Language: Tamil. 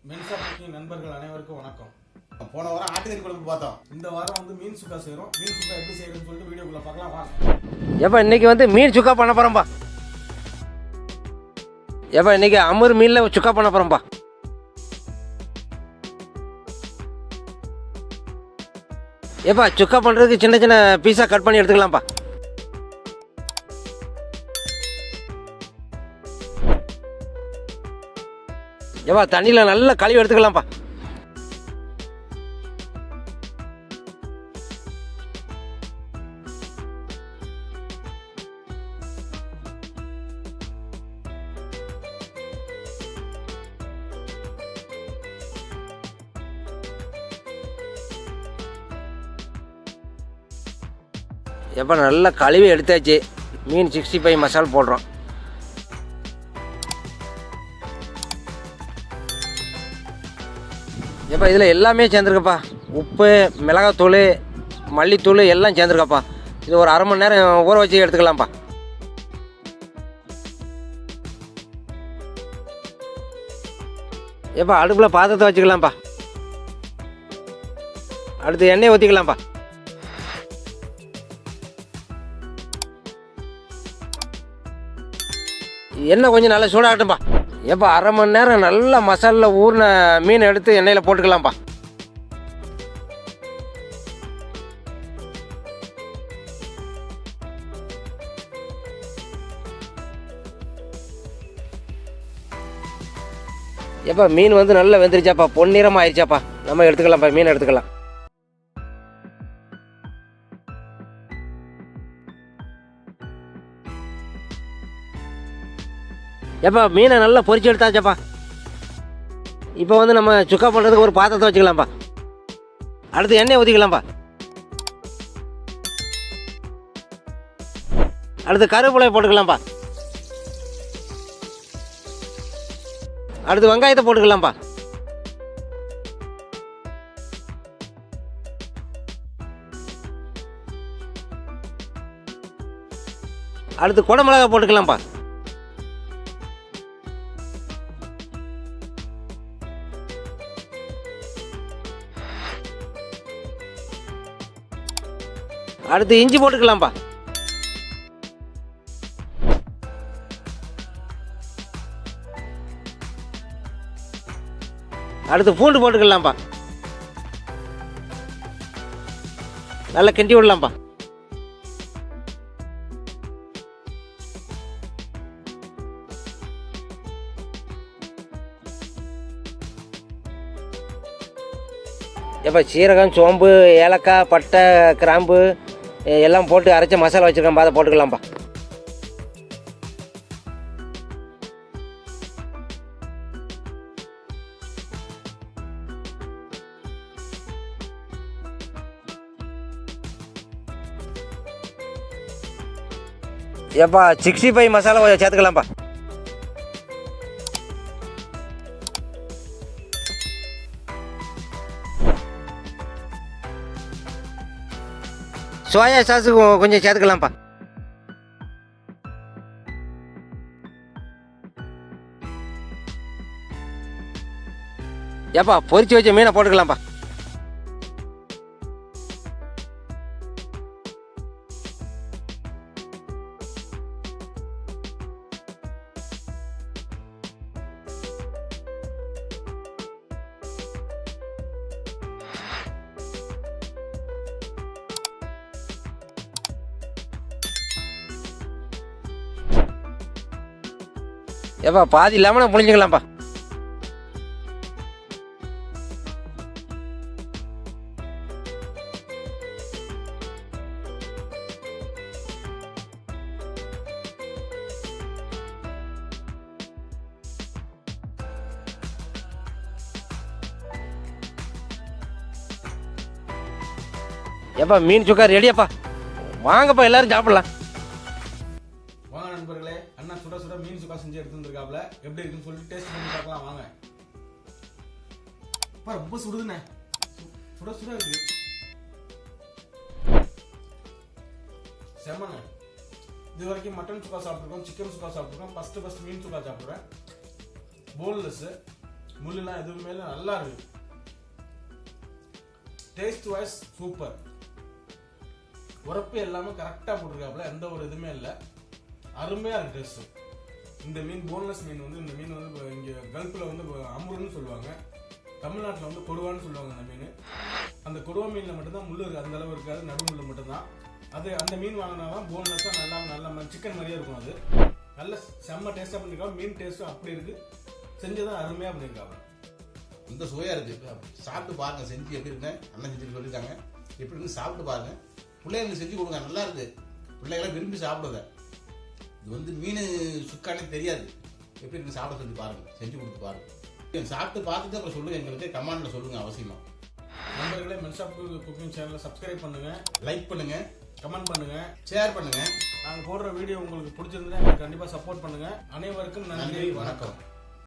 மென்சா குக்கிங் நண்பர்கள் அனைவருக்கும் வணக்கம். போன வாரம் ஆட்டுக்கறி குழம்பு பார்த்தோம். இந்த வாரம் வந்து மீன் சுக்கா செய்கிறோம். மீன் சுக்கா எப்படி செய்யறதுன்னு சொல்லிட்டு வீடியோக்குள்ள பார்க்கலாம் வாங்க. ஏப்பா இன்னைக்கு வந்து மீன் சுக்கா பண்ண போகிறோம்ப்பா. ஏப்பா இன்னைக்கு அமர் மீனில் சுக்கா பண்ண போகிறோம்ப்பா. ஏப்பா சுக்கா பண்ணுறதுக்கு சின்ன சின்ன பீஸாக கட் பண்ணி எடுத்துக்கலாம்ப்பா. ஏப்பா தண்ணியில் நல்லா கழுவி எடுத்துக்கலாம்ப்பா. எப்போ நல்லா கழுவி எடுத்தாச்சு. மீன் 65 மசாலா போடுறோம். எப்போ இதில் எல்லாமே சேர்ந்துருக்கப்பா. உப்பு, மிளகாத்தூள், மல்லித்தூள் எல்லாம் சேர்ந்துருக்கப்பா. இது ஒரு அரை மணி நேரம் ஊற வச்சு எடுத்துக்கலாம்ப்பா. எப்போ அடுப்பில் பாத்திரத்தை வச்சுக்கலாம்ப்பா. அடுத்து எண்ணெய் ஊற்றிக்கலாம்ப்பா. எண்ணெய் கொஞ்சம் நல்லா சூடாகட்டும்ப்பா. எப்போ அரை மணி நேரம் நல்லா மசாலில் ஊறின மீன் எடுத்து எண்ணெயில் போட்டுக்கலாம்ப்பா. எப்போ மீன் வந்து நல்லா வெந்துருச்சாப்பா, பொன்னிறமாக ஆயிடுச்சாப்பா. நம்ம எடுத்துக்கலாம்ப்பா, மீன் எடுத்துக்கலாம். எப்பா மீனை நல்லா பொரிச்சு எடுத்தாச்சப்பா. இப்போ வந்து நம்ம சுக்கா பண்ணுறதுக்கு ஒரு பாத்திரத்தை வச்சுக்கலாம்ப்பா. அடுத்து எண்ணெய் ஊற்றிக்கலாம்ப்பா. அடுத்து கருவேப்பிலையை போட்டுக்கலாம்ப்பா. அடுத்து வெங்காயத்தை போட்டுக்கலாம்ப்பா. அடுத்து குடமிளகாய் போட்டுக்கலாம்ப்பா. அடுத்து இஞ்சி போட்டுக்கலாம்ப்பா. அடுத்து பூண்டு போட்டுக்கலாம்ப்பா. நல்லா கிண்டி விடலாம்ப்பா. எப்போ சீரகம், சோம்பு, ஏலக்காய், பட்டை, கிராம்பு எல்லாம் போட்டு அரைச்ச மசாலா வச்சுருக்கேன், அதை போட்டுக்கலாம்ப்பா. ஏப்பா 65 மசாலா சேர்த்துக்கலாம்ப்பா. சோயா சாஸு கொஞ்சம் சேர்த்துக்கலாம்ப்பா. ஏப்பா பொரிச்சு வச்ச மீனை போட்டுக்கலாம்ப்பா. ஏப்பா பாதி லெமனை புழிஞ்சிக்கலாம்ப்பா. ஏப்பா மீன் சுக்கா ரெடியாப்பா. வாங்கப்பா எல்லாரும் சாப்பிடலாம். வாங்க நண்பர்களே, அண்ணா சுட சுட மீன் சுக்கா செஞ்சு எடுத்து வந்திருக்காப்ல. எப்படி இருக்குன்னு சொல்லிட்டு டேஸ்ட் பண்ணி பார்க்கலாம் வாங்க. ரொம்ப சுடுதுண்ணே, சுட சுட இருக்கு. செம்மண்ணே. இது வரைக்கும் மட்டன் சுக்கா சாப்பிட்ருக்கோம், சிக்கன் சுக்கா சாப்பிட்ருக்கோம். ஃபர்ஸ்ட் மீன் சுக்கா சாப்பிட்றேன். போன்லெஸ் முள்ளுலாம் எதுவுமே இல்லை, நல்லா இருக்கு. Taste wise super. உரப்பு எல்லாமே கரெக்டாக போட்டிருக்காப்புல, எந்த ஒரு இதுவுமே இல்லை, அருமையாக இருக்கு டேஸ்ட். இந்த மீன் போன்லெஸ் மீன் வந்து இந்த மீன் வந்து இங்கே கல்ஃபில் வந்து அமுருன்னு சொல்லுவாங்க, தமிழ்நாட்டில் வந்து கொடுவான்னு சொல்லுவாங்க. அந்த மீன், அந்த கொடுவா மீனில் மட்டும்தான் முள் இருக்குது, அந்த அளவு இருக்காது, நடு முள் மட்டும்தான். அது அந்த மீன் வாங்கினா தான் போன்லெஸ்ஸாக நல்லா சிக்கன் மாதிரியே இருக்கும். அது நல்ல செம்ம டேஸ்ட்டாக பண்ணியிருக்காங்க. மீன் டேஸ்ட்டும் அப்படி இருக்குது, செஞ்சதான் அருமையாக பண்ணியிருக்காங்க. இந்த சுவையா இருக்கு. சாப்பிட்டு பாருங்க, செஞ்சு எப்படி இருக்குன்னு அண்ணன் செஞ்சு சொல்லியிருக்காங்க. எப்படி இருக்கு சாப்பிட்டு பாருங்க, பிள்ளைங்களுக்கு செஞ்சு கொடுங்க, நல்லா இருக்கு. பிள்ளைங்களாம் விரும்பி சாப்பிடுங்க. இது வந்து மீன் சுக்கானே தெரியாது, எப்படி இருக்கு சாப்பிட சொல்லி பாருங்க, செஞ்சு கொடுத்து பாருங்க. சாப்பிட்டு பார்த்துட்டு அப்புறம் சொல்லுங்க, எங்களுக்கு கமெண்ட்ல சொல்லுங்க அவசியமா. நண்பர்களே, மென்ஷாப் குக்கிங் சேனலை சப்ஸ்கிரைப் பண்ணுங்க, லைக் பண்ணுங்க, கமெண்ட் பண்ணுங்க, ஷேர் பண்ணுங்க. நாங்கள் போடுற வீடியோ உங்களுக்கு பிடிச்சிருந்தா எங்களுக்கு கண்டிப்பாக சப்போர்ட் பண்ணுங்க. அனைவருக்கும் நன்றி, வணக்கம்.